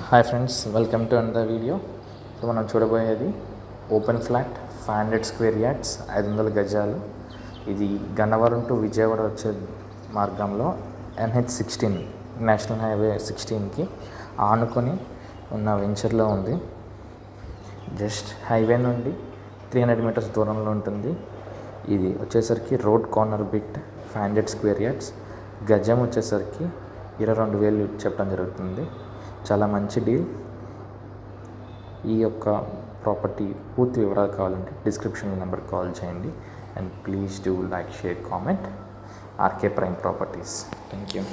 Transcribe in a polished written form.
Hi friends, welcome to another video. So మనం చూడబోయేది open flat 500 square yards 500 గజాలు. ఇది గన్నవరం టు విజయవాడ వచ్చే మార్గంలో NH16 నేషనల్ హైవే 16కి ఆనుకొని ఉన్న వెంచర్లో ఉంది. జస్ట్ హైవే నుండి 300 మీటర్స్ దూరంలో ఉంటుంది. ఇది వచ్చేసరికి road corner bit 500 square yards. గజం వచ్చేసరికి 22,000 చెప్పడం జరుగుతుంది. చాలా మంచి డీల్. ఈ యొక్క ప్రాపర్టీ పూర్తి వివరాలు కావాలంటే డిస్క్రిప్షన్ నెంబర్ కాల్ చేయండి. And please do like, share, comment. RK Prime Properties. Thank you.